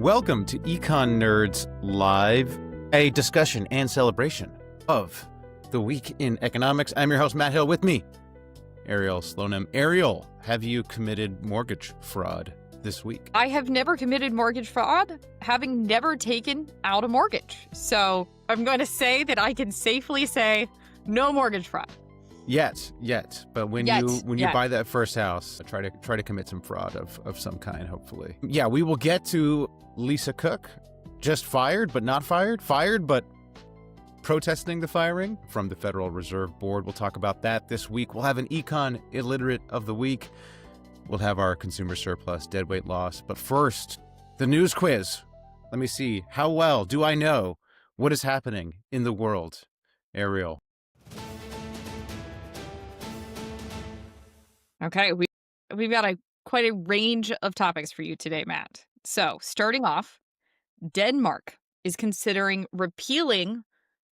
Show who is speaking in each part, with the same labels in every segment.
Speaker 1: Welcome to Econ Nerds Live, a discussion and celebration of the week in economics. I'm your host, Matt Hill. With me, Ariel Slonim. Ariel, have you committed mortgage fraud this week?
Speaker 2: I have never committed mortgage fraud, having never taken out a mortgage. So I'm going to say that I can safely say no mortgage fraud.
Speaker 1: Yet. But when you buy that first house, try to commit some fraud of some kind, hopefully. Yeah, we will get to Lisa Cook, just fired but not fired, fired but protesting the firing from the Federal Reserve Board. We'll talk about that this week. We'll have an Econ Illiterate of the week. We'll have our consumer surplus, deadweight loss. But first, the news quiz. Let me see. How well do I know what is happening in the world? Ariel.
Speaker 2: Okay, we've got quite a range of topics for you today, Matt. So starting off, Denmark is considering repealing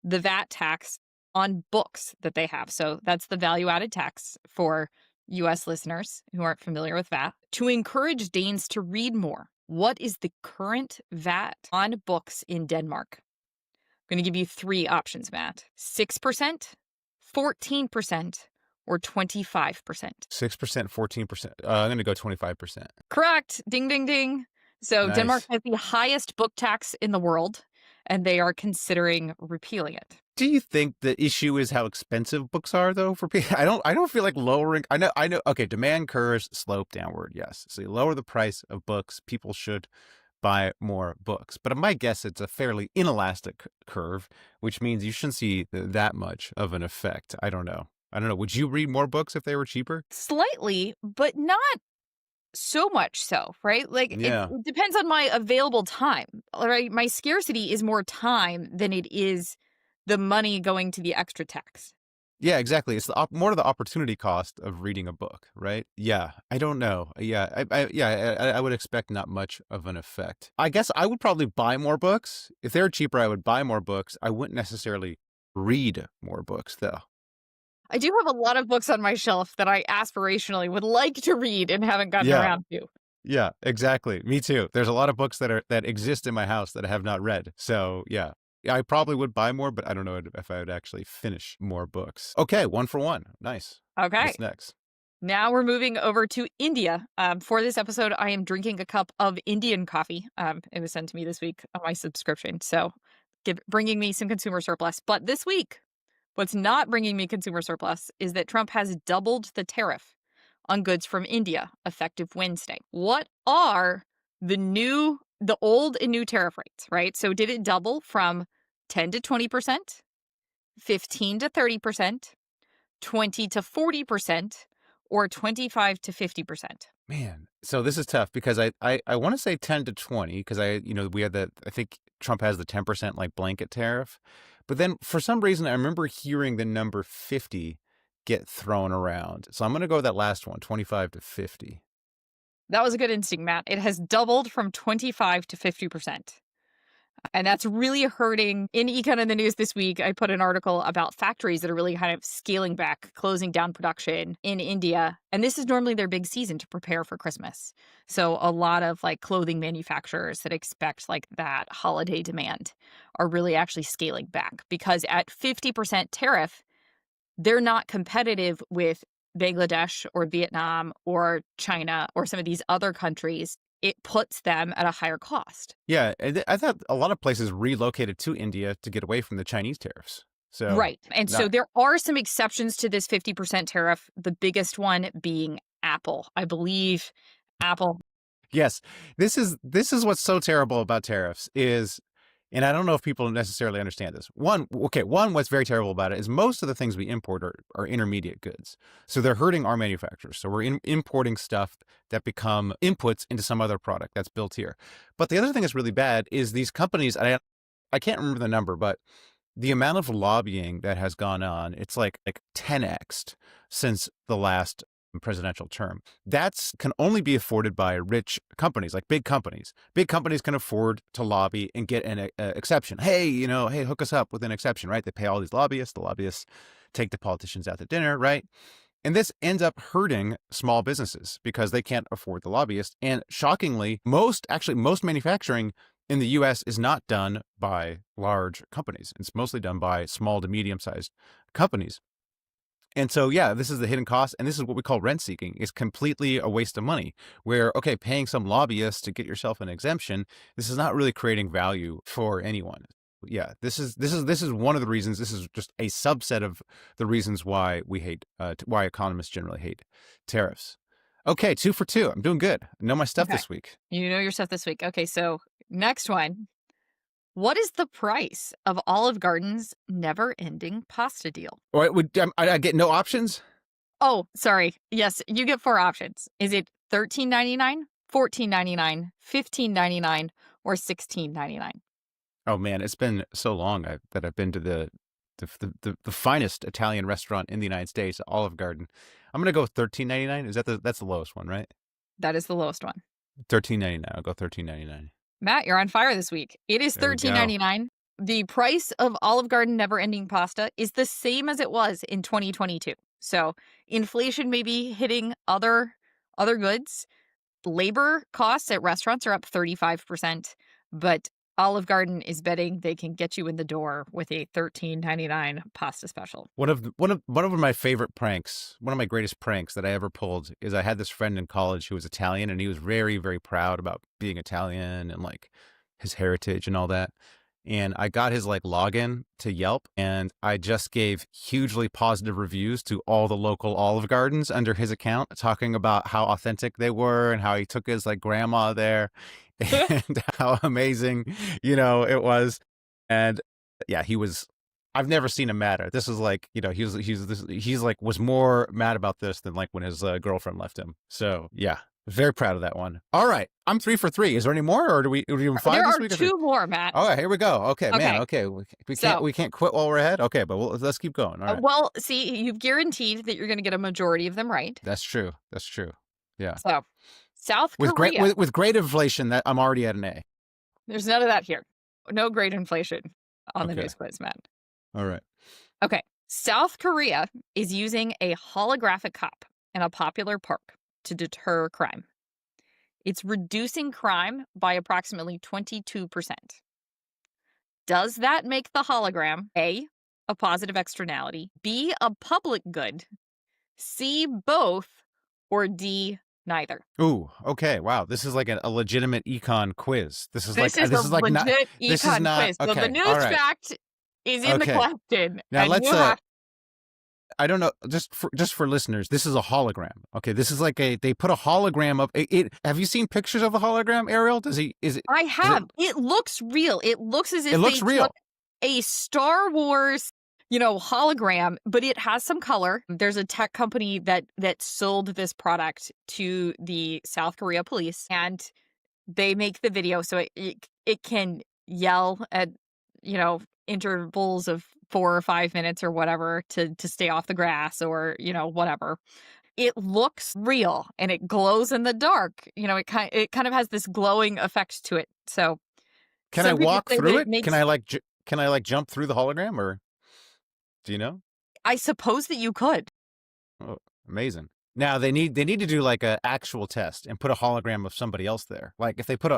Speaker 2: the VAT tax on books that they have. So that's the value-added tax for U.S. listeners who aren't familiar with VAT, to encourage Danes to read more. What is the current VAT on books in Denmark? I'm going to give you three options, Matt. 6%, 14%, or 25%. 6%,
Speaker 1: 14%. I'm going to go 25%.
Speaker 2: Correct. Ding, ding, ding. So
Speaker 1: Nice.
Speaker 2: Denmark has the highest book tax in the world, and they are considering repealing it.
Speaker 1: Do you think the issue is how expensive books are, though, for people? I don't feel like lowering. I know. Okay, demand curves slope downward. Yes, so you lower the price of books, people should buy more books. But my guess it's a fairly inelastic curve, which means you shouldn't see that much of an effect. I don't know. Would you read more books if they were cheaper?
Speaker 2: Slightly, but not so much so, right? Like,
Speaker 1: Yeah.
Speaker 2: it depends on my available time, right? My scarcity is more time than it is the money going to the extra tax.
Speaker 1: Yeah, exactly. It's more of the opportunity cost of reading a book, right? Yeah, I don't know. Yeah, I would expect not much of an effect. I guess I would probably buy more books. If they were cheaper, I would buy more books. I wouldn't necessarily read more books, though.
Speaker 2: I do have a lot of books on my shelf that I aspirationally would like to read and haven't gotten around to.
Speaker 1: Yeah, exactly. Me too. There's a lot of books that exist in my house that I have not read. So yeah, I probably would buy more, but I don't know if I would actually finish more books. Okay, 1 for 1. Nice.
Speaker 2: Okay.
Speaker 1: What's next?
Speaker 2: Now we're moving over to India. For this episode, I am drinking a cup of Indian coffee. It was sent to me this week on my subscription, so bringing me some consumer surplus. But this week, what's not bringing me consumer surplus is that Trump has doubled the tariff on goods from India effective Wednesday. What are the old and new tariff rates, right? So did it double from 10 to 20%, 15 to 30%, 20 to 40%, or 25 to 50%?
Speaker 1: Man, so this is tough because I want to say 10 to 20 because we had I think Trump has the 10% like blanket tariff. But then for some reason, I remember hearing the number 50 get thrown around. So I'm going to go with that last one, 25 to 50.
Speaker 2: That was a good instinct, Matt. It has doubled from 25 to 50%. And that's really hurting. In Econ in the News this week, I put an article about factories that are really kind of scaling back, closing down production in India. And this is normally their big season to prepare for Christmas. So a lot of like clothing manufacturers that expect like that holiday demand are really actually scaling back because at 50% tariff, they're not competitive with Bangladesh or Vietnam or China or some of these other countries. It puts them at a higher cost.
Speaker 1: Yeah, I thought a lot of places relocated to India to get away from the Chinese tariffs. So
Speaker 2: right. And so there are some exceptions to this 50% tariff, the biggest one being Apple. I believe Apple.
Speaker 1: Yes, this is what's so terrible about tariffs is, and I don't know if people necessarily understand this. One, what's very terrible about it is most of the things we import are intermediate goods. So they're hurting our manufacturers. So we're importing stuff that become inputs into some other product that's built here. But the other thing that's really bad is these companies, I can't remember the number, but the amount of lobbying that has gone on, it's like 10x'd since the last presidential term. Can only be afforded by rich companies, like big companies. Big companies can afford to lobby and get an exception. Hey, hook us up with an exception, right? They pay all these lobbyists. The lobbyists take the politicians out to dinner, right? And this ends up hurting small businesses because they can't afford the lobbyist. And shockingly, most manufacturing in the US is not done by large companies. It's mostly done by small to medium-sized companies. And so, yeah, this is the hidden cost. And this is what we call rent seeking. It's completely a waste of money where, okay, paying some lobbyist to get yourself an exemption, this is not really creating value for anyone. Yeah, this is one of the reasons. This is just a subset of the reasons why we hate, why economists generally hate tariffs. Okay, 2 for 2. I'm doing good. I know my stuff this week.
Speaker 2: You know your stuff this week. Okay, so next one. What is the price of Olive Garden's never-ending pasta deal?
Speaker 1: Or I get no options?
Speaker 2: Oh, sorry. Yes, you get 4 options. Is it $13.99, $14.99, $15.99, or $16.99?
Speaker 1: Oh man, it's been so long that I've been to the finest Italian restaurant in the United States, Olive Garden. I'm gonna go with $13.99. Is that's the lowest one, right?
Speaker 2: That is the lowest one.
Speaker 1: $13.99. I'll go $13.99.
Speaker 2: Matt, you're on fire this week. It is $13.99. The price of Olive Garden never-ending pasta is the same as it was in 2022. So inflation may be hitting other goods. Labor costs at restaurants are up 35%, but Olive Garden is betting they can get you in the door with a $13.99 pasta special.
Speaker 1: One of my favorite pranks, one of my greatest pranks that I ever pulled is I had this friend in college who was Italian, and he was very, very proud about being Italian and like his heritage and all that. And I got his like login to Yelp, and I just gave hugely positive reviews to all the local Olive Gardens under his account, talking about how authentic they were and how he took his like grandma there and how amazing, it was. And yeah, I've never seen him madder. This is like, he's like was more mad about this than like when his girlfriend left him. So yeah, very proud of that one. All right, I'm 3 for 3. Is there any more, or are we even 5 this week?
Speaker 2: There are 2 more, Matt.
Speaker 1: All right, here we go. Okay, man. Okay, we can't quit while we're ahead. Okay, but let's keep going. All right.
Speaker 2: Well, see, you've guaranteed that you're going to get a majority of them right.
Speaker 1: That's true. Yeah.
Speaker 2: So, South Korea.
Speaker 1: With great inflation, that I'm already at an A.
Speaker 2: There's none of that here. No great inflation on the news quiz, Matt.
Speaker 1: All right.
Speaker 2: Okay. South Korea is using a holographic cop in a popular park to deter crime. It's reducing crime by approximately 22%. Does that make the hologram A, a positive externality, B, a public good, C, both, or D, neither?
Speaker 1: Ooh, okay. Wow. This is like a legitimate econ quiz. This is legit
Speaker 2: econ quiz.
Speaker 1: Okay,
Speaker 2: so the news fact is in the question.
Speaker 1: Now let's I don't know, just for listeners, this is a hologram. Okay, this is like they put a hologram up. Have you seen pictures of the hologram, Ariel?
Speaker 2: I have. It looks real. It looks as if
Speaker 1: it looks real.
Speaker 2: Took a Star Wars, hologram, but it has some color. There's a tech company that sold this product to the South Korea police, and they make the video so it can yell at, intervals of 4 or 5 minutes or whatever to stay off the grass or, whatever. It looks real and it glows in the dark. It kind of has this glowing effect to it. So
Speaker 1: can I walk through it? Can I like jump through the hologram, or do you know?
Speaker 2: I suppose that you could.
Speaker 1: Oh, amazing. Now they need to do like an actual test and put a hologram of somebody else there. Like if they put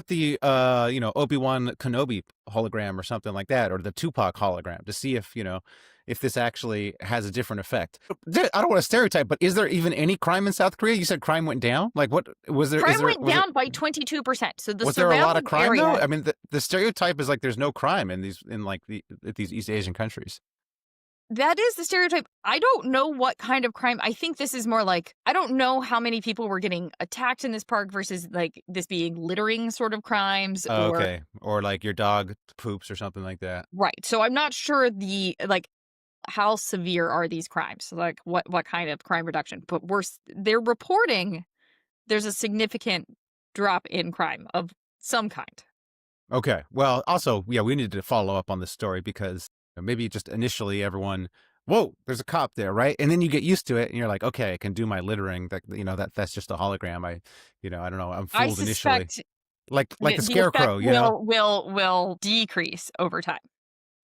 Speaker 1: the Obi-Wan Kenobi hologram or something like that, or the Tupac hologram, to see if this actually has a different effect. I don't want to stereotype, but is there even any crime in South Korea? You said crime went down. Like what was there?
Speaker 2: Crime went down by 22%. So
Speaker 1: was there a lot of crime though? I mean, the stereotype is like there's no crime in these East Asian countries.
Speaker 2: That is the stereotype. I don't know what kind of crime. I think this is more like, I don't know how many people were getting attacked in this park versus like this being littering sort of crimes.
Speaker 1: Okay. Or like your dog poops or something like that.
Speaker 2: Right. So I'm not sure how severe are these crimes? Like what kind of crime reduction? But they're reporting there's a significant drop in crime of some kind.
Speaker 1: Okay. Well, also, yeah, we needed to follow up on this story because maybe just initially everyone, whoa, there's a cop there, right? And then you get used to it and you're like, okay, I can do my littering. That's just a hologram. I don't know. I'm fooled initially. Like the scarecrow,
Speaker 2: will decrease over time.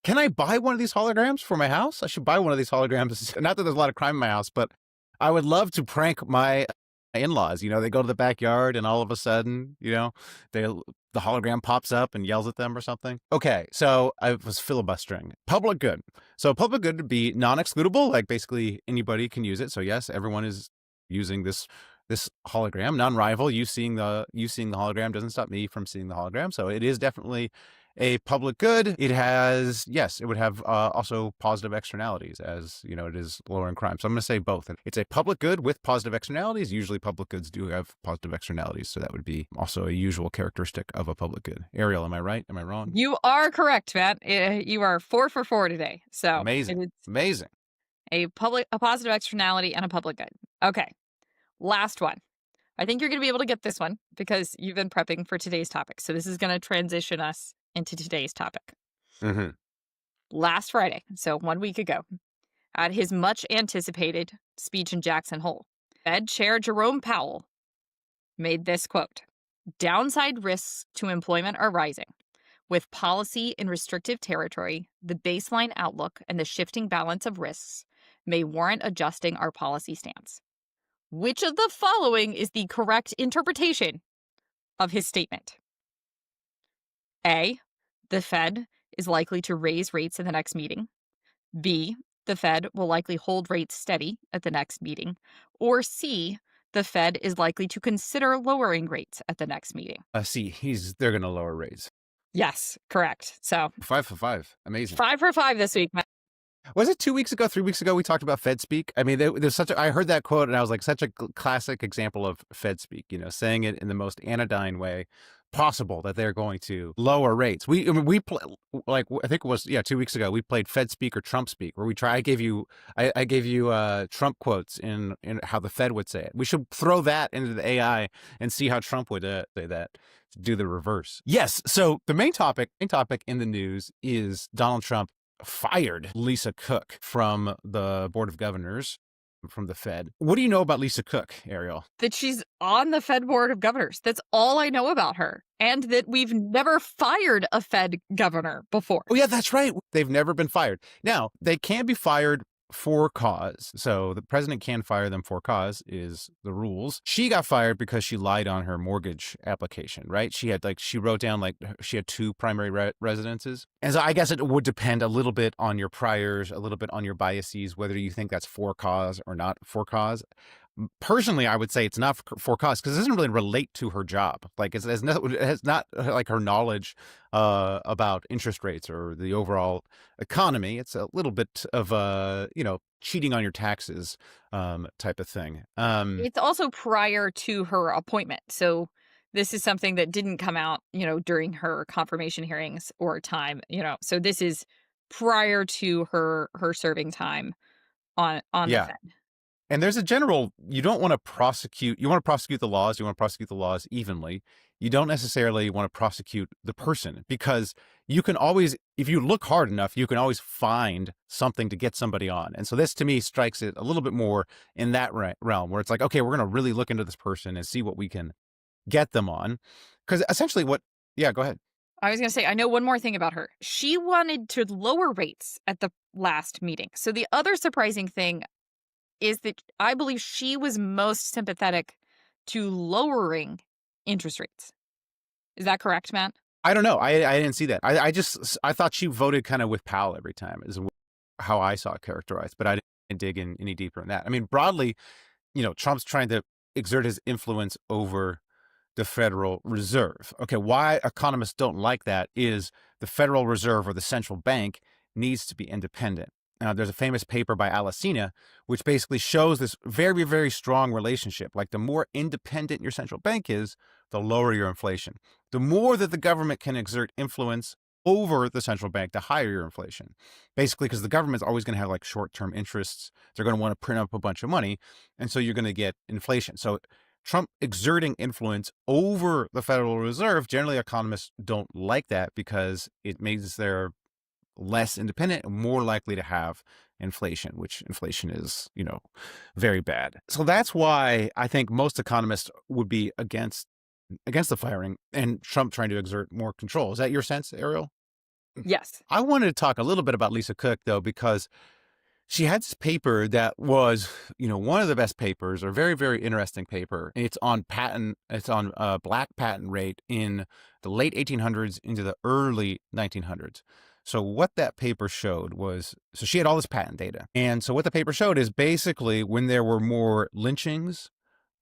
Speaker 1: can I buy one of these holograms for my house? I should buy one of these holograms. Not that there's a lot of crime in my house, but I would love to prank my in-laws. They go to the backyard and all of a sudden, the hologram pops up and yells at them or something. Okay, so I was filibustering. Public good. So public good would be non-excludable, like basically anybody can use it. So yes, everyone is using this hologram. Non-rival, you seeing the hologram doesn't stop me from seeing the hologram. So it is definitely a public good. It would have also positive externalities, as it is lowering crime. So I'm going to say both. It's a public good with positive externalities. Usually public goods do have positive externalities. So that would be also a usual characteristic of a public good. Ariel, am I right? Am I wrong?
Speaker 2: You are correct, Matt. You are 4 for 4 today. So
Speaker 1: amazing. Amazing.
Speaker 2: A positive externality and a public good. Okay. Last one. I think you're going to be able to get this one because you've been prepping for today's topic. So this is going to transition us into today's topic.
Speaker 1: Mm-hmm.
Speaker 2: Last Friday, so 1 week ago, at his much anticipated speech in Jackson Hole, Fed Chair Jerome Powell made this quote: "Downside risks to employment are rising. With policy in restrictive territory, the baseline outlook and the shifting balance of risks may warrant adjusting our policy stance." Which of the following is the correct interpretation of his statement? A, the Fed is likely to raise rates in the next meeting. B, the Fed will likely hold rates steady at the next meeting. Or C, the Fed is likely to consider lowering rates at the next meeting.
Speaker 1: C, they're going to lower rates.
Speaker 2: Yes, correct. So
Speaker 1: 5 for 5. Amazing.
Speaker 2: 5 for 5 this week, Matt.
Speaker 1: Was it 2 weeks ago, 3 weeks ago, we talked about Fed speak? I mean, there's I heard that quote and I was like, such a classic example of Fed speak, saying it in the most anodyne way possible that they're going to lower rates. I think it was 2 weeks ago, we played Fed speak or Trump speak, where I gave you Trump quotes in how the Fed would say it. We should throw that into the AI and see how Trump would say that. Do the reverse. Yes. So the main topic in the news is Donald Trump fired Lisa Cook from the Board of Governors, from the Fed. What do you know about Lisa Cook, Ariel?
Speaker 2: That she's on the Fed Board of Governors. That's all I know about her. And that we've never fired a Fed governor before.
Speaker 1: Oh, yeah, that's right. They've never been fired. Now, they can be fired for cause. So the president can fire them for cause is the rules. She got fired because she lied on her mortgage application, right? She wrote down she had 2 primary residences. And so I guess it would depend a little bit on your priors, a little bit on your biases, whether you think that's for cause or not for cause. Personally, I would say it's not for cause because it doesn't really relate to her job. It has not like her knowledge about interest rates or the overall economy. It's a little bit of cheating on your taxes type of thing.
Speaker 2: It's also prior to her appointment. So this is something that didn't come out, during her confirmation hearings or time, So this is prior to her serving time on the Fed.
Speaker 1: And there's a general, you want to prosecute the laws, you want to prosecute the laws evenly. You don't necessarily want to prosecute the person because you can always, if you look hard enough, you can always find something to get somebody on. And so this to me strikes it a little bit more in that realm where it's like, okay, we're going to really look into this person and see what we can get them on. Because essentially go ahead.
Speaker 2: I was going to say, I know one more thing about her. She wanted to lower rates at the last meeting. So the other surprising thing is that I believe she was most sympathetic to lowering interest rates. Is that correct, Matt?
Speaker 1: I don't know. I didn't see that. I thought she voted kind of with Powell every time is how I saw it characterized, but I didn't dig in any deeper in that. I mean, broadly, Trump's trying to exert his influence over the Federal Reserve. Okay, why economists don't like that is the Federal Reserve or the central bank needs to be independent. There's a famous paper by Alesina, which basically shows this very, very strong relationship. Like the more independent your central bank is, the lower your inflation. The more that the government can exert influence over the central bank, the higher your inflation. Basically, because the government's always going to have short-term interests. They're going to want to print up a bunch of money. And so you're going to get inflation. So Trump exerting influence over the Federal Reserve, generally economists don't like that because it means they're less independent and more likely to have inflation, which inflation is, very bad. So that's why I think most economists would be against the firing and Trump trying to exert more control. Is that your sense, Ariel?
Speaker 2: Yes.
Speaker 1: I wanted to talk a little bit about Lisa Cook, though, because she had this paper that was, one of the best papers, or very, very interesting paper. It's on black patent rate in the late 1800s into the early 1900s. So what that paper showed was, so she had all this patent data. And so what the paper showed is basically when there were more lynchings,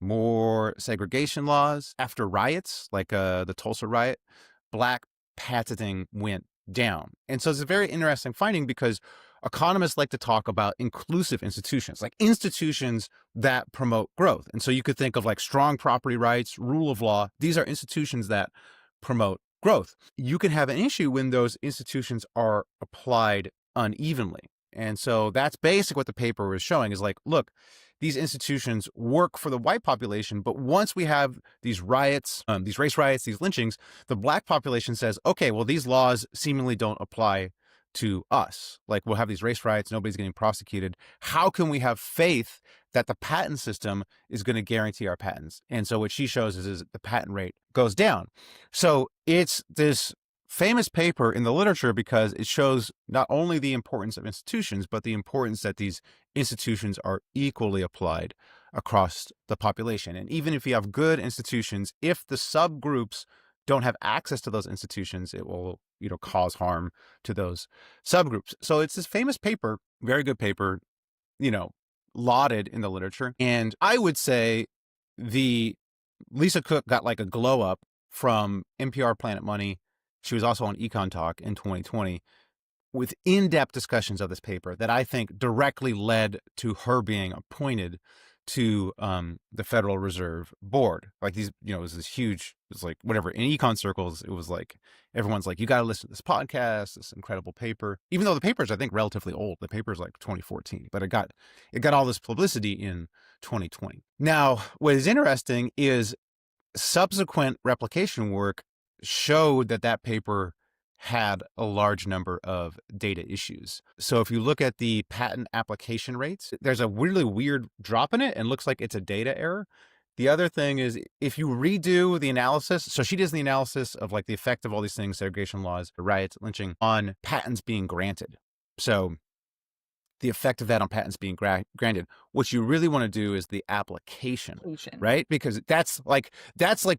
Speaker 1: more segregation laws after riots, like the Tulsa riot, black patenting went down. And so it's a very interesting finding because economists like to talk about inclusive institutions, like institutions that promote growth. And so you could think of like strong property rights, rule of law. These are institutions that promote growth. You can have an issue when those institutions are applied unevenly. And so that's basically what the paper was showing is like, look, these institutions work for the white population, but once we have these riots, these race riots, these lynchings, the black population says, okay, well, these laws seemingly don't apply to us. Like we'll have these race riots, nobody's getting prosecuted. How can we have faith that the patent system is going to guarantee our patents? And so what she shows is the patent rate goes down. So it's this famous paper in the literature because it shows not only the importance of institutions, but the importance that these institutions are equally applied across the population. And even if you have good institutions, if the subgroups don't have access to those institutions, it will, cause harm to those subgroups. So it's this famous paper, very good paper, lauded in the literature. And I would say the Lisa Cook got like a glow up from NPR Planet Money. She was also on Econ Talk in 2020 with in-depth discussions of this paper that I think directly led to her being appointed to the Federal Reserve Board. Like these, it was this huge, it was like whatever, in econ circles, it was like, everyone's like, you got to listen to this podcast, this incredible paper. Even though the paper is, I think, relatively old. The paper is like 2014, but it got all this publicity in 2020. Now, what is interesting is subsequent replication work showed that paper had a large number of data issues. So if you look at the patent application rates, there's a really weird drop in it and looks like it's a data error. The other thing is if you redo the analysis, so she does the analysis of like the effect of all these things, segregation laws, riots, lynching, on patents being granted. So the effect of that on patents being granted. What you really want to do is the application, right? Because that's like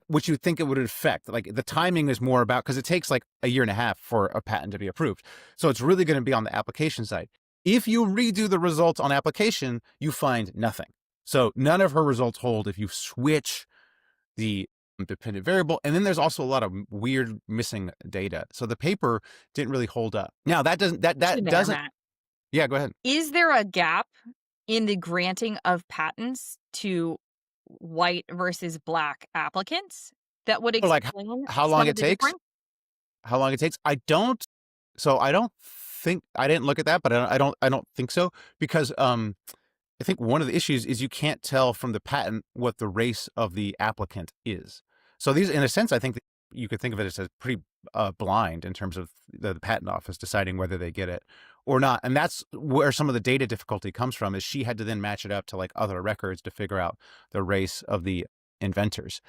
Speaker 1: what you think it would affect. Like the timing is more about, because it takes like a year and a half for a patent to be approved. So it's really going to be on the application side. If you redo the results on application, you find nothing. So none of her results hold if you switch the dependent variable. And then there's also a lot of weird missing data. So the paper didn't really hold up. Now that doesn't. Yeah, go ahead.
Speaker 2: Is there a gap in the granting of patents to white versus black applicants that would explain
Speaker 1: how long it takes? How long it takes? I don't think, I didn't look at that, but I don't think so, because I think one of the issues is you can't tell from the patent what the race of the applicant is. So these, in a sense, I think that you could think of it as pretty blind in terms of the patent office deciding whether they get it or not. And that's where some of the data difficulty comes from, is she had to then match it up to like other records to figure out the race of the inventors.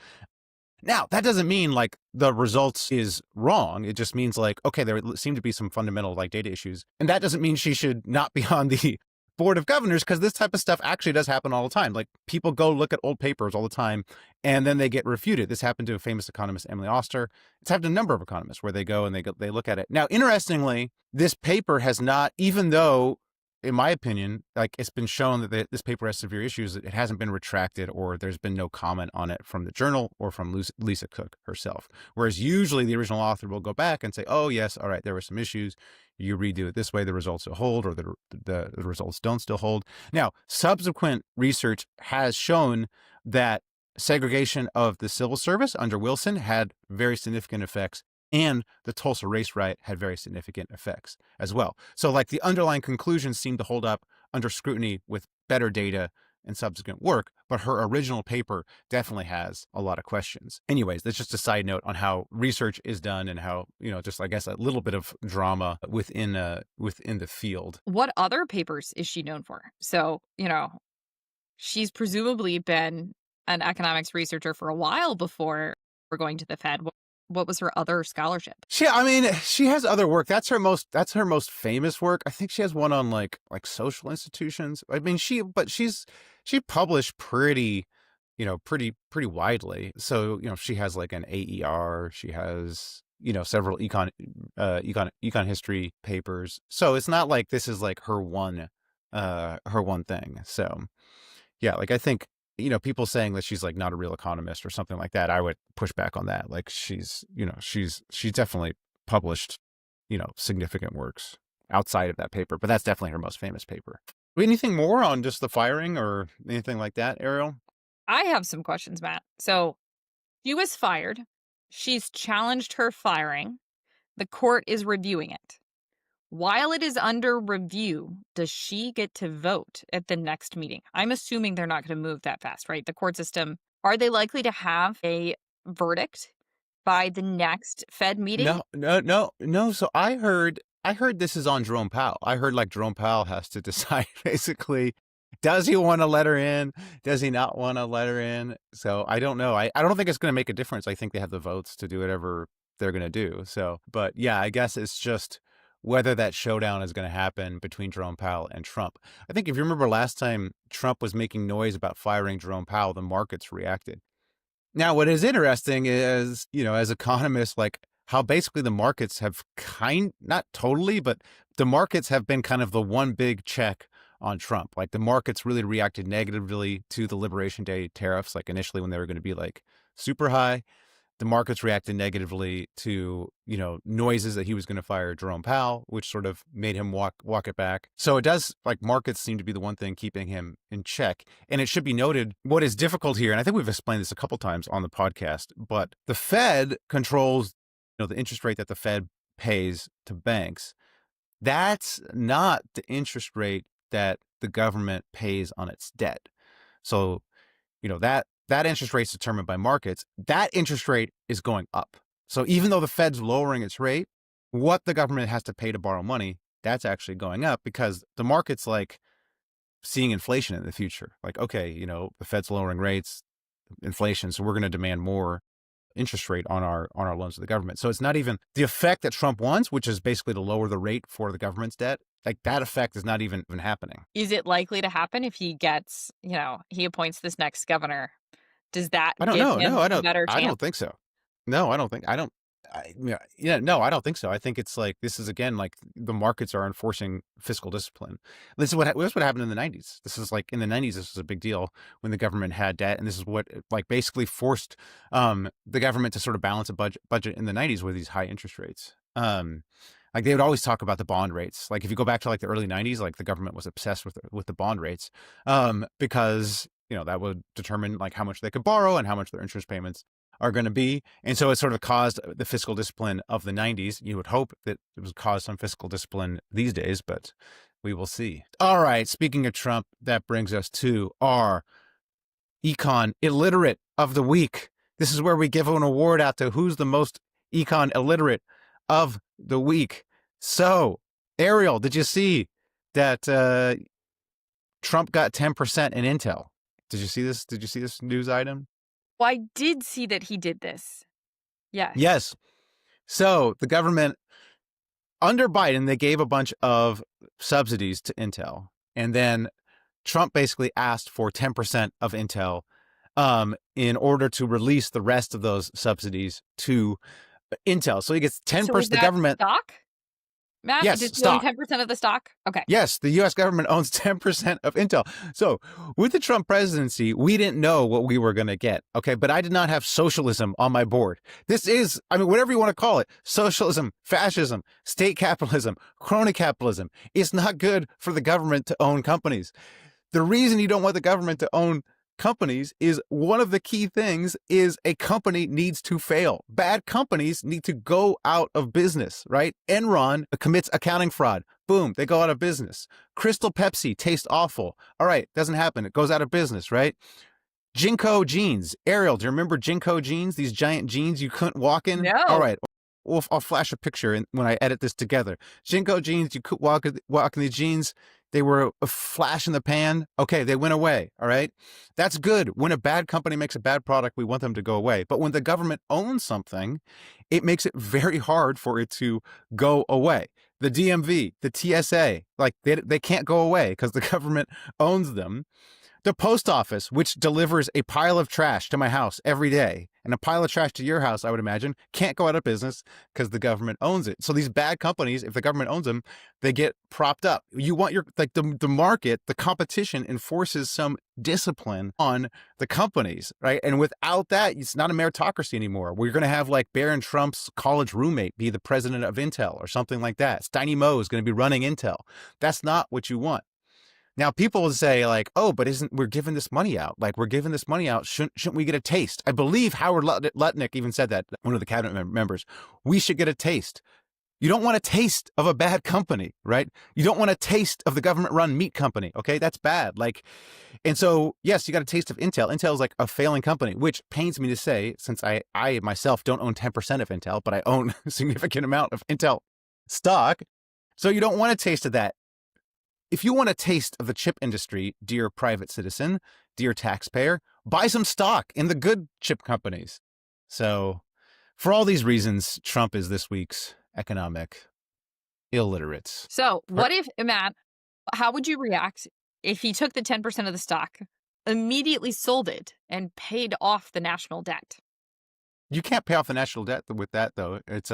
Speaker 1: Now, that doesn't mean like the results is wrong. It just means like, okay, there seem to be some fundamental like data issues. And that doesn't mean she should not be on the board of governors, because this type of stuff actually does happen all the time. Like people go look at old papers all the time and then they get refuted. This happened to a famous economist, Emily Oster. It's happened to a number of economists where they go and they look at it. Now, interestingly, this paper has not, even though in my opinion, like it's been shown that this paper has severe issues, it hasn't been retracted, or there's been no comment on it from the journal or from Lisa Cook herself. Whereas usually the original author will go back and say, oh yes, all right, there were some issues. You redo it this way, the results will hold, or the results don't still hold. Now, subsequent research has shown that segregation of the civil service under Wilson had very significant effects, and the Tulsa race riot had very significant effects as well. So like the underlying conclusions seem to hold up under scrutiny with better data and subsequent work, but her original paper definitely has a lot of questions. Anyways, that's just a side note on how research is done and how, just I guess a little bit of drama within the field.
Speaker 2: What other papers is she known for? So, she's presumably been an economics researcher for a while before we're going to the Fed. what was her other scholarship?
Speaker 1: She has other work. That's her most famous work. I think she has one on like social institutions. I mean, she published pretty widely. So, she has like an AER, she has, several econ history papers. So it's not like this is like her one thing. So yeah, like I think, people saying that she's like not a real economist or something like that, I would push back on that. Like she's definitely published, significant works outside of that paper, but that's definitely her most famous paper. Anything more on just the firing or anything like that, Ariel?
Speaker 2: I have some questions, Matt. So she was fired. She's challenged her firing. The court is reviewing it. While it is under review, does she get to vote at the next meeting? I'm assuming they're not going to move that fast, right? The court system, are they likely to have a verdict by the next Fed meeting?
Speaker 1: No. So I heard this is on Jerome Powell. I heard like Jerome Powell has to decide basically, does he want to let her in? Does he not want to let her in? So I don't know. I don't think it's going to make a difference. I think they have the votes to do whatever they're going to do. So, but yeah, I guess it's just whether that showdown is going to happen between Jerome Powell and Trump. I think if you remember last time Trump was making noise about firing Jerome Powell, the markets reacted. Now, what is interesting is, as economists, like how basically the markets have not totally, but the markets have been kind of the one big check on Trump. Like the markets really reacted negatively to the Liberation Day tariffs, like initially when they were going to be like super high. The markets reacted negatively to, noises that he was going to fire Jerome Powell, which sort of made him walk it back. So it does, like, markets seem to be the one thing keeping him in check. And it should be noted, what is difficult here, and I think we've explained this a couple times on the podcast, but the Fed controls, the interest rate that the Fed pays to banks. That's not the interest rate that the government pays on its debt. So, that interest rate is determined by markets. That interest rate is going up. So even though the Fed's lowering its rate, what the government has to pay to borrow money, that's actually going up because the market's like seeing inflation in the future. Like, okay, the Fed's lowering rates, inflation, so we're going to demand more interest rate on our loans to the government. So it's not even the effect that Trump wants, which is basically to lower the rate for the government's debt. Like that effect is not even happening.
Speaker 2: Is it likely to happen if he gets, he appoints this next governor? Does that
Speaker 1: I don't
Speaker 2: give
Speaker 1: know.
Speaker 2: him
Speaker 1: No, I
Speaker 2: a
Speaker 1: don't.
Speaker 2: better
Speaker 1: I
Speaker 2: chance?
Speaker 1: don't think so. No, I don't think. I don't. No, I don't think so. I think it's like this is again like the markets are enforcing fiscal discipline. This is what happened in the 90s. This is like in the 90s. This was a big deal when the government had debt, and this is what like basically forced the government to sort of balance a budget in the 90s with these high interest rates. Like they would always talk about the bond rates. Like if you go back to like the early 90s, like the government was obsessed with the bond rates because that would determine like how much they could borrow and how much their interest payments are going to be. And so it sort of caused the fiscal discipline of the 90s. You would hope that it would cause some fiscal discipline these days, but we will see. All right. Speaking of Trump, that brings us to our Econ Illiterate of the Week. This is where we give an award out to who's the most Econ Illiterate of the week. So, Ariel, did you see that Trump got 10% in Intel? Did you see this? Did you see this news item?
Speaker 2: Well, I did see that he did this. Yes.
Speaker 1: Yes. So the government, under Biden, they gave a bunch of subsidies to Intel. And then Trump basically asked for 10% of Intel in order to release the rest of those subsidies to Intel. So he gets 10%.
Speaker 2: So is that
Speaker 1: the government
Speaker 2: stock? Matt,
Speaker 1: Yes,
Speaker 2: did you
Speaker 1: stock.
Speaker 2: own 10% of the stock? Okay.
Speaker 1: Yes, the U.S. government owns 10% of Intel. So with the Trump presidency, we didn't know what we were going to get. Okay, but I did not have socialism on my board. This is, whatever you want to call it, socialism, fascism, state capitalism, crony capitalism. It's not good for the government to own companies. The reason you don't want the government to own companies is one of the key things is a company needs to fail. Bad companies need to go out of business, right? Enron commits accounting fraud. Boom, they go out of business. Crystal Pepsi tastes awful. All right, doesn't happen. It goes out of business, right? Jinko jeans. Ariel, do you remember Jinko jeans? These giant jeans you couldn't walk in?
Speaker 2: No.
Speaker 1: All right. I'll flash a picture when I edit this together. Jinko jeans, you could walk in the jeans. They were a flash in the pan. Okay, they went away. All right. That's good. When a bad company makes a bad product, we want them to go away. But when the government owns something, it makes it very hard for it to go away. The DMV, the TSA, like they can't go away because the government owns them. The post office, which delivers a pile of trash to my house every day, and a pile of trash to your house, I would imagine, can't go out of business because the government owns it. So these bad companies, if the government owns them, they get propped up. You want your, like the market, the competition enforces some discipline on the companies, right? And without that, it's not a meritocracy anymore. We're going to have like Barron Trump's college roommate be the president of Intel or something like that. Steiny Moe is going to be running Intel. That's not what you want. Now, people will say like, oh, but we're giving this money out? Like, we're giving this money out. Shouldn't we get a taste? I believe Howard Lutnick even said that, one of the cabinet members. We should get a taste. You don't want a taste of a bad company, right? You don't want a taste of the government-run meat company, okay? That's bad. Like, and so, yes, you got a taste of Intel. Intel is like a failing company, which pains me to say, since I myself don't own 10% of Intel, but I own a significant amount of Intel stock. So you don't want a taste of that. If you want a taste of the chip industry, dear private citizen, dear taxpayer, buy some stock in the good chip companies. So for all these reasons, Trump is this week's economic illiterates.
Speaker 2: So what if, Matt, how would you react if he took the 10% of the stock, immediately sold it, and paid off the national debt?
Speaker 1: You can't pay off the national debt with that, though. It's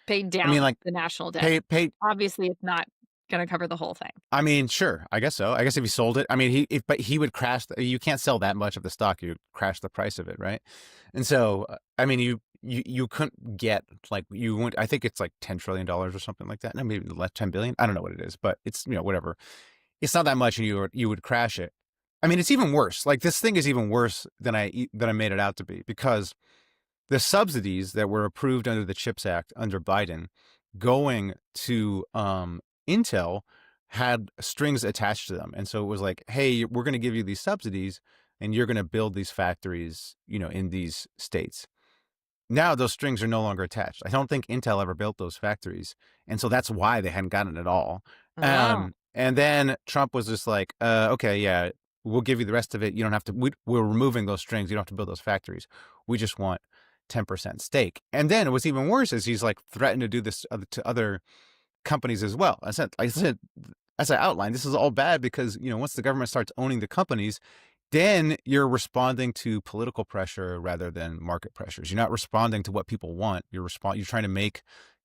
Speaker 2: paid down the national debt. Obviously, it's not going to cover the whole thing.
Speaker 1: I mean, sure. I guess so. I guess if he sold it, I mean, but he would crash. You can't sell that much of the stock. You crash the price of it, right? And so, I mean, you couldn't get like I think it's like $10 trillion or something like that. No, maybe less, 10 billion. I don't know what it is, but it's, whatever. It's not that much, and you would crash it. I mean, it's even worse. Like, this thing is even worse than I made it out to be, because the subsidies that were approved under the CHIPS Act under Biden going to Intel had strings attached to them. And so it was like, hey, we're going to give you these subsidies and you're going to build these factories, in these states. Now those strings are no longer attached. I don't think Intel ever built those factories. And so that's why they hadn't gotten it all.
Speaker 2: Wow.
Speaker 1: And then Trump was just like, okay, yeah, we'll give you the rest of it. You don't have to, we're removing those strings. You don't have to build those factories. We just want 10% stake. And then what's even worse is he's like threatened to do this to other companies as well. I said, as I outlined, this is all bad because, once the government starts owning the companies, then you're responding to political pressure rather than market pressures. You're not responding to what people want. You're trying to make,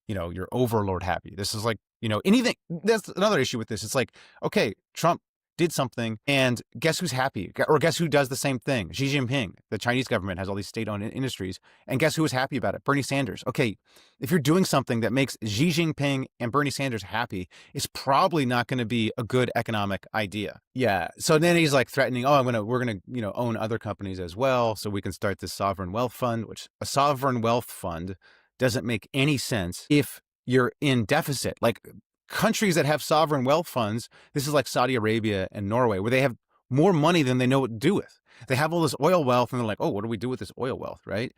Speaker 1: your overlord happy. This is like, anything. That's another issue with this. It's like, okay, Trump did something, and guess who's happy? Or guess who does the same thing? Xi Jinping. The Chinese government has all these state-owned industries, and guess who is happy about it? Bernie Sanders. Okay, if you're doing something that makes Xi Jinping and Bernie Sanders happy, it's probably not going to be a good economic idea. Yeah. So then he's like threatening, oh, we're gonna own other companies as well, so we can start this sovereign wealth fund. Which a sovereign wealth fund doesn't make any sense if you're in deficit. Like, countries that have sovereign wealth funds, this is like Saudi Arabia and Norway, where they have more money than they know what to do with. They have all this oil wealth, and they're like, oh, what do we do with this oil wealth, right?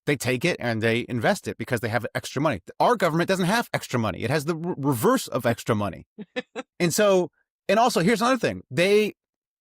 Speaker 1: They take it and they invest it because they have extra money. Our government doesn't have extra money. It has the reverse of extra money. And also, here's another thing.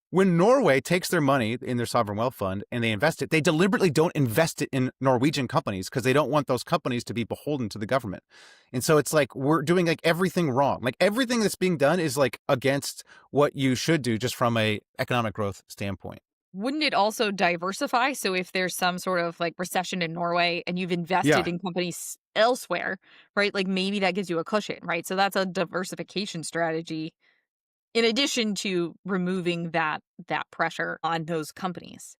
Speaker 1: When Norway takes their money in their sovereign wealth fund and they invest it, they deliberately don't invest it in Norwegian companies because they don't want those companies to be beholden to the government. And so it's like we're doing like everything wrong. Like, everything that's being done is like against what you should do just from a economic growth standpoint.
Speaker 2: Wouldn't it also diversify? So if there's some sort of like recession in Norway and you've invested in companies elsewhere, right? Like, maybe that gives you a cushion, right? So that's a diversification strategy, in addition to removing that pressure on those companies.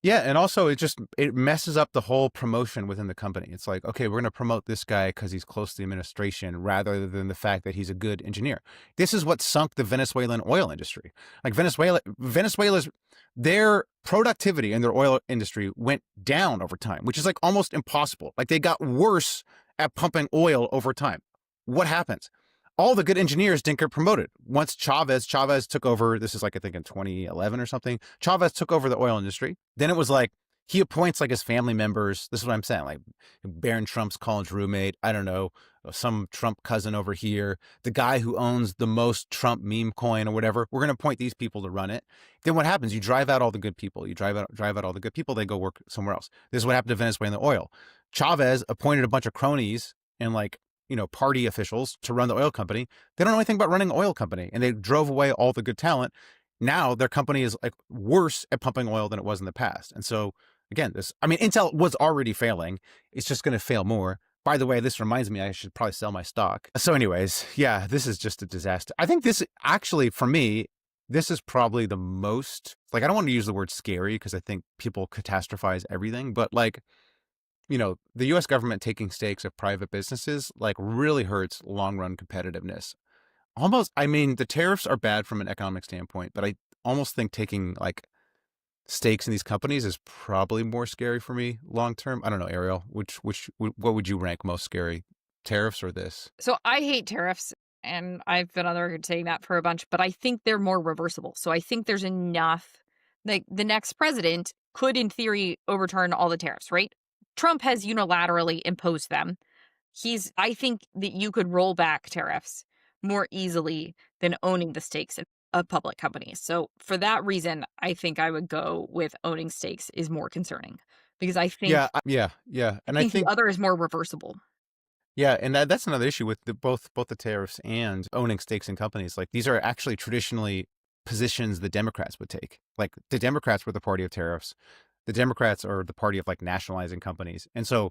Speaker 1: Yeah, and also it messes up the whole promotion within the company. It's like, okay, we're going to promote this guy because he's close to the administration rather than the fact that he's a good engineer. This is what sunk the Venezuelan oil industry. Like, Venezuela's their productivity in their oil industry went down over time, which is like almost impossible. Like, they got worse at pumping oil over time. What happens? All the good engineers didn't get promoted. Once Chavez took over, this is like, I think in 2011 or something, Chavez took over the oil industry. Then it was like, he appoints like his family members. This is what I'm saying. Like Barron Trump's college roommate. I don't know, some Trump cousin over here, the guy who owns the most Trump meme coin or whatever. We're going to appoint these people to run it. Then what happens? You drive out all the good people. You drive out all the good people. They go work somewhere else. This is what happened to Venezuelan oil. Chavez appointed a bunch of cronies and like, party officials to run the oil company. They don't know anything about running an oil company, and they drove away all the good talent. Now their company is like worse at pumping oil than it was in the past. And so again, Intel was already failing. It's just going to fail more. By the way, this reminds me, I should probably sell my stock. So anyways, yeah, this is just a disaster. I think this actually, for me, this is probably the most, like, I don't want to use the word scary because I think people catastrophize everything, but like, the US government taking stakes of private businesses, like, really hurts long-run competitiveness. Almost, the tariffs are bad from an economic standpoint, but I almost think taking like stakes in these companies is probably more scary for me long term. I don't know, Ariel, what would you rank most scary, tariffs or this?
Speaker 2: So I hate tariffs, and I've been on the record saying that for a bunch, but I think they're more reversible. So I think there's enough, like the next president could, in theory, overturn all the tariffs, right? Trump has unilaterally imposed them. I think that you could roll back tariffs more easily than owning the stakes of public companies. So for that reason, I think I would go with owning stakes is more concerning, because I think
Speaker 1: Yeah. And I
Speaker 2: the
Speaker 1: think,
Speaker 2: other is more reversible.
Speaker 1: yeah, and that's another issue with both the tariffs and owning stakes in companies. Like, these are actually traditionally positions the Democrats would take. Like, the Democrats were the party of tariffs. The Democrats are the party of like nationalizing companies. And so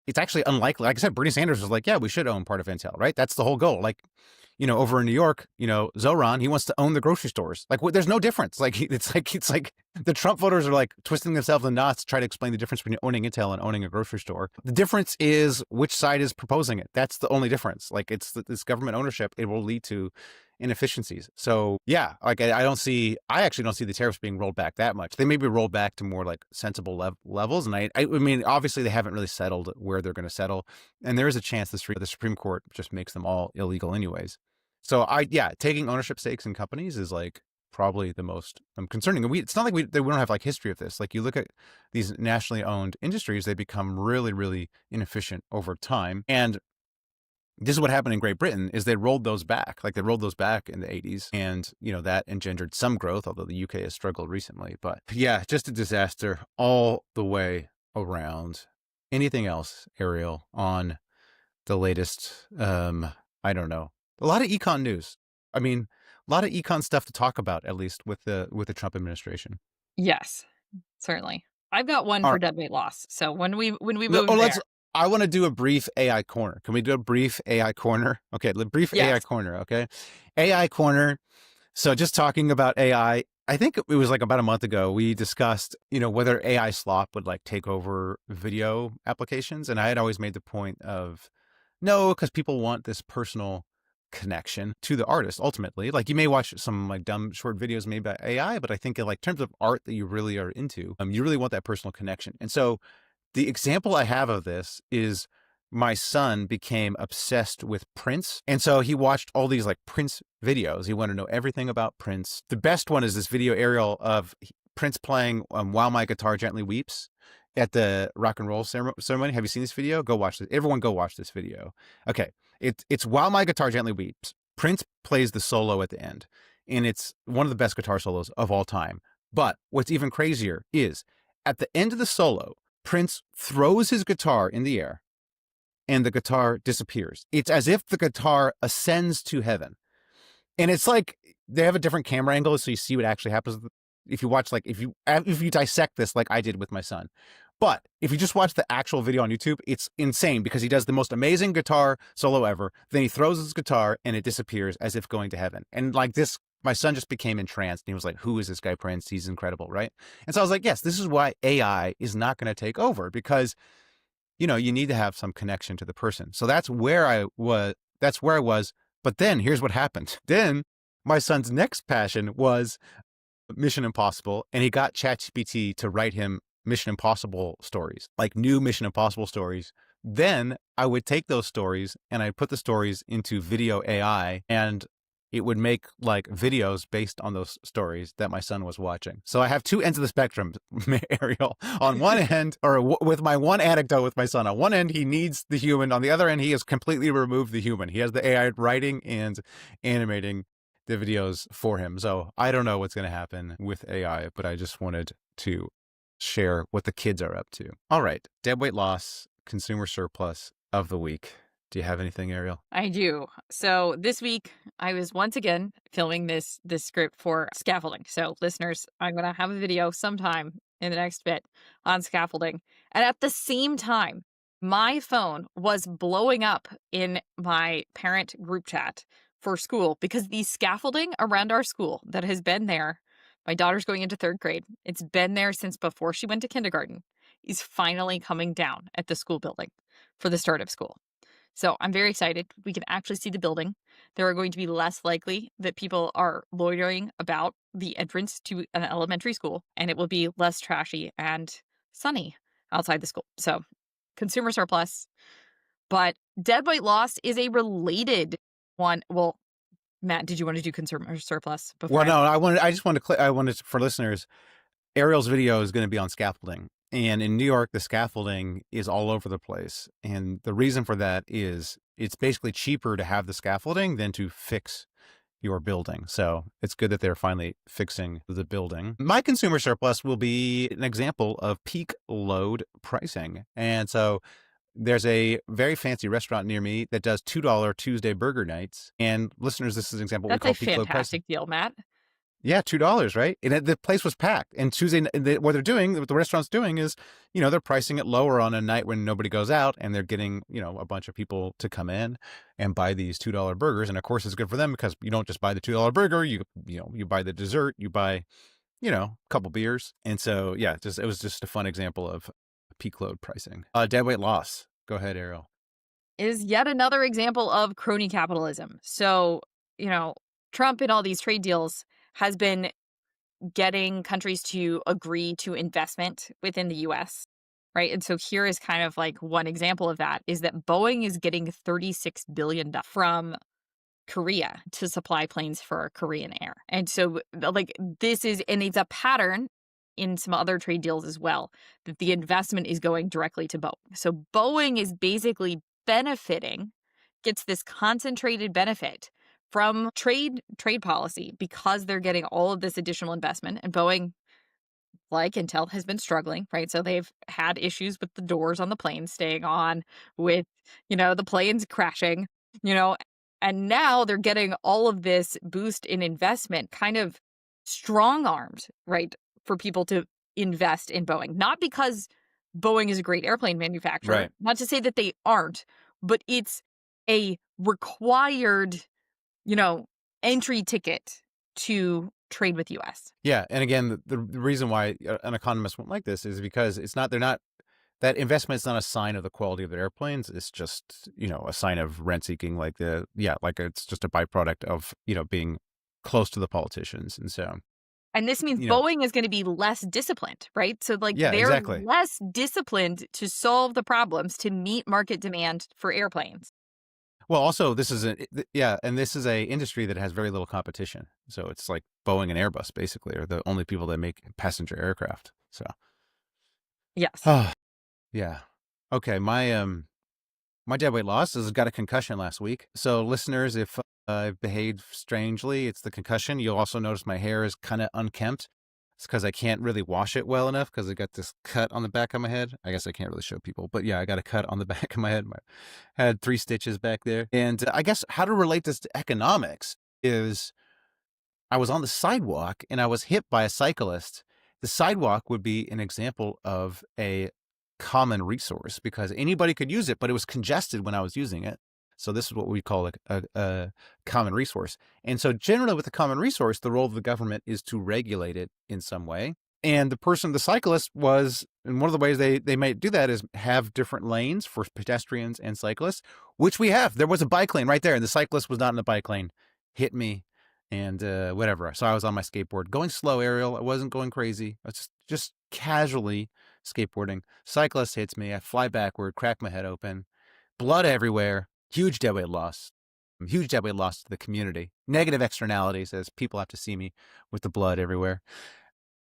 Speaker 1: it's actually unlikely. Like I said, Bernie Sanders was like, yeah, we should own part of Intel, right? That's the whole goal. Like, over in New York, Zoran, he wants to own the grocery stores. Like, there's no difference. Like, it's like the Trump voters are like twisting themselves in knots to try to explain the difference between owning Intel and owning a grocery store. The difference is which side is proposing it. That's the only difference. Like, it's this government ownership. It will lead to inefficiencies. So yeah, like I actually don't see the tariffs being rolled back that much. They may be rolled back to more like sensible levels. And I mean, obviously they haven't really settled where they're going to settle. And there is a chance the Supreme Court just makes them all illegal anyways. So taking ownership stakes in companies is like probably the most concerning. And it's not like we don't have like history of this. Like, you look at these nationally owned industries, they become really, really inefficient over time. And this is what happened in Great Britain is they rolled those back. Like, they rolled those back in the 80s, and that engendered some growth, although the UK has struggled recently. But yeah, just a disaster all the way around. Anything else, Ariel, on the latest? I don't know. A lot of econ news. A lot of econ stuff to talk about, at least with the Trump administration.
Speaker 2: Yes, certainly. I've got one
Speaker 1: All
Speaker 2: for
Speaker 1: right.
Speaker 2: deadweight loss. So when we move there,
Speaker 1: I want to do a brief AI corner. Can we do a brief AI corner? Okay, brief AI
Speaker 2: yes.
Speaker 1: corner. Okay, AI corner. So just talking about AI, I think it was like about a month ago, we discussed, whether AI slop would like take over video applications. And I had always made the point of no, because people want this personal connection to the artist ultimately. Like, you may watch some like dumb short videos made by AI, but I think in like terms of art that you really are into, you really want that personal connection. And so the example I have of this is my son became obsessed with Prince. And so he watched all these like Prince videos. He wanted to know everything about Prince. The best one is this video, Ariel, of Prince playing While My Guitar Gently Weeps at the rock and roll ceremony. Have you seen this video? Go watch this. Everyone go watch this video. Okay. It's While My Guitar Gently Weeps. Prince plays the solo at the end, and it's one of the best guitar solos of all time. But what's even crazier is at the end of the solo, Prince throws his guitar in the air and the guitar disappears. It's as if the guitar ascends to heaven. And it's like they have a different camera angle, so you see what actually happens if you watch, like, if you dissect this like I did with my son. But if you just watch the actual video on YouTube, it's insane because he does the most amazing guitar solo ever. Then he throws his guitar and it disappears as if going to heaven. And like this, my son just became entranced, and he was like, who is this guy Prince? He's incredible, right? And so I was like, yes, this is why AI is not going to take over, because, you need to have some connection to the person. So that's where I was. But then here's what happened. Then my son's next passion was Mission Impossible, and he got ChatGPT to write him Mission Impossible stories, like new Mission Impossible stories. Then I would take those stories and I put the stories into video AI, and it would make like videos based on those stories that my son was watching. So I have two ends of the spectrum, Ariel. On one end, or with my one anecdote with my son, on one end, he needs the human. On the other end, he has completely removed the human. He has the AI writing and animating the videos for him. So I don't know what's going to happen with AI, but I just wanted to share what the kids are up to. All right. Deadweight loss, consumer surplus of the week. Do you have anything, Ariel?
Speaker 2: I do. So this week I was once again filming this script for scaffolding. So listeners, I'm going to have a video sometime in the next bit on scaffolding. And at the same time, my phone was blowing up in my parent group chat for school because the scaffolding around our school that has been there, my daughter's going into 3rd grade. It's been there since before she went to kindergarten, is finally coming down at the school building for the start of school. So I'm very excited. We can actually see the building. There are going to be less likely that people are loitering about the entrance to an elementary school, and it will be less trashy and sunny outside the school. So consumer surplus. But deadweight loss is a related one. Well, Matt, did you want to do consumer surplus before?
Speaker 1: Well, no, I just wanted to, for listeners, Ariel's video is going to be on scaffolding. And in New York, the scaffolding is all over the place. And the reason for that is it's basically cheaper to have the scaffolding than to fix your building. So it's good that they're finally fixing the building. My consumer surplus will be an example of peak load pricing. And so there's a very fancy restaurant near me that does $2 Tuesday burger nights. And listeners, this is an example of what we
Speaker 2: That's
Speaker 1: call
Speaker 2: a
Speaker 1: peak load pricing.
Speaker 2: fantastic deal, Matt.
Speaker 1: Yeah, $2, right? And the place was packed. And Tuesday, what the restaurant's doing is, they're pricing it lower on a night when nobody goes out, and they're getting, a bunch of people to come in and buy these $2 burgers. And of course, it's good for them because you don't just buy the $2 burger. You buy the dessert. You buy, a couple beers. And so, yeah, it was just a fun example of peak load pricing. Deadweight loss. Go ahead, Ariel.
Speaker 2: Is yet another example of crony capitalism. So, Trump in all these trade deals has been getting countries to agree to investment within the US, right? And so here is kind of like one example of that is that Boeing is getting $36 billion from Korea to supply planes for Korean Air. And so like and it's a pattern in some other trade deals as well, that the investment is going directly to Boeing. So Boeing is basically gets this concentrated benefit from trade policy because they're getting all of this additional investment. And Boeing, like Intel, has been struggling, right? So they've had issues with the doors on the plane staying on, with, the planes crashing, and now they're getting all of this boost in investment, kind of strong-armed, right, for people to invest in Boeing. Not because Boeing is a great airplane manufacturer,
Speaker 1: right.
Speaker 2: Not to say that they aren't, but it's a required entry ticket to trade with US.
Speaker 1: Yeah. And again, the reason why an economist won't like this is because that investment is not a sign of the quality of their airplanes. It's just, a sign of rent seeking, it's just a byproduct of, being close to the politicians. And so.
Speaker 2: And this means Boeing is going to be less disciplined, right? So they're
Speaker 1: exactly.
Speaker 2: less disciplined to solve the problems to meet market demand for airplanes.
Speaker 1: Well, also, this is a industry that has very little competition. So it's like Boeing and Airbus basically are the only people that make passenger aircraft. So
Speaker 2: yes,
Speaker 1: yeah, okay. My deadweight loss has got a concussion last week. So listeners, if I've behaved strangely, it's the concussion. You'll also notice my hair is kind of unkempt. It's because I can't really wash it well enough because I got this cut on the back of my head. I guess I can't really show people, but yeah, I got a cut on the back of my head. I had 3 stitches back there. And I guess how to relate this to economics is I was on the sidewalk and I was hit by a cyclist. The sidewalk would be an example of a common resource because anybody could use it, but it was congested when I was using it. So this is what we call a common resource. And so generally with a common resource, the role of the government is to regulate it in some way. And the cyclist was, and one of the ways they might do that is have different lanes for pedestrians and cyclists, which we have. There was a bike lane right there, and the cyclist was not in the bike lane, hit me, and whatever. So I was on my skateboard, going slow, Ariel. I wasn't going crazy. I was just casually skateboarding. Cyclist hits me. I fly backward, crack my head open, blood everywhere. Huge deadweight loss. Huge deadweight loss to the community. Negative externalities as people have to see me with the blood everywhere.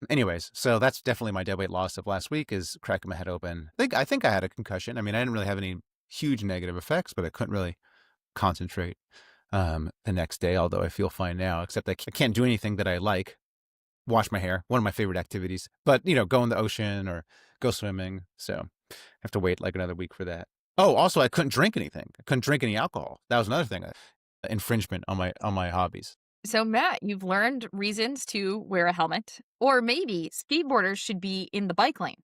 Speaker 1: Anyways, so that's definitely my deadweight loss of last week, is cracking my head open. I think I had a concussion. I mean, I didn't really have any huge negative effects, but I couldn't really concentrate the next day, although I feel fine now, except I can't do anything that I like. Wash my hair, one of my favorite activities, but go in the ocean or go swimming. So I have to wait like another week for that. Oh, also I couldn't drink anything. I couldn't drink any alcohol. That was another thing, infringement on my hobbies.
Speaker 2: So, Matt, you've learned reasons to wear a helmet, or maybe skateboarders should be in the bike lane.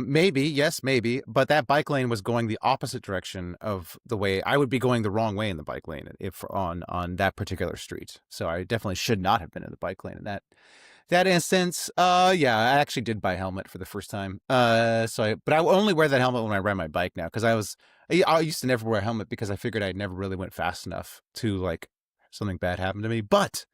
Speaker 1: Maybe, yes, maybe. But that bike lane was going the opposite direction of the way I would be going, the wrong way in the bike lane if on that particular street. So I definitely should not have been in the bike lane in that instance. Yeah, I actually did buy a helmet for the first time. But I only wear that helmet when I ride my bike now, because I used to never wear a helmet because I figured I never really went fast enough to like something bad happened to me. But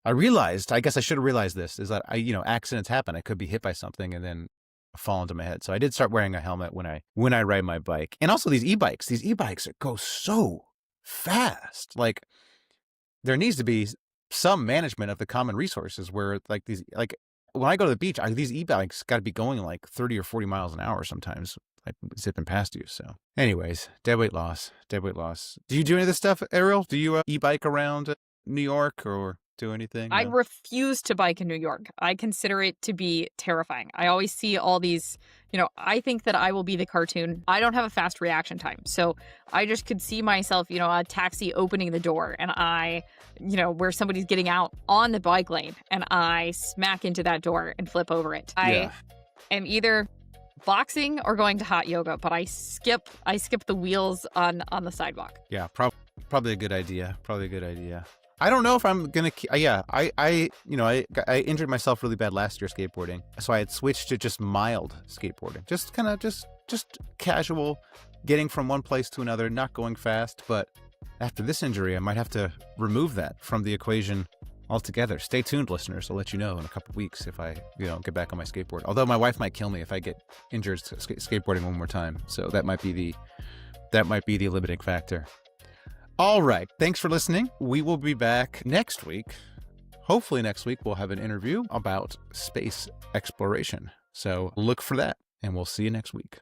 Speaker 1: I guess I should have realized this, is that accidents happen. I could be hit by something and then fall into my head. So I did start wearing a helmet when I ride my bike. And also these e-bikes go so fast. Like, there needs to be some management of the common resources where like when I go to the beach, these e-bikes got to be going like 30 or 40 miles an hour sometimes, like zipping past you. So anyways, deadweight loss. Do you do any of this stuff, Ariel? Do you e-bike around New York or do anything?
Speaker 2: I refuse to bike in New York. I consider it to be terrifying. I always see all these, I think that I will be the cartoon. I don't have a fast reaction time. So I just could see myself, a taxi opening the door and where somebody's getting out on the bike lane and I smack into that door and flip over it. I am either boxing or going to hot yoga, but I skip the wheels on the sidewalk.
Speaker 1: Yeah, probably a good idea. I don't know if I'm gonna. I injured myself really bad last year skateboarding, so I had switched to just mild skateboarding, just kind of just casual, getting from one place to another, not going fast. But after this injury, I might have to remove that from the equation altogether. Stay tuned, listeners. I'll let you know in a couple of weeks if I get back on my skateboard. Although my wife might kill me if I get injured skateboarding one more time, so that might be the limiting factor. All right. Thanks for listening. We will be back next week. Hopefully next week we'll have an interview about space exploration. So look for that, and we'll see you next week.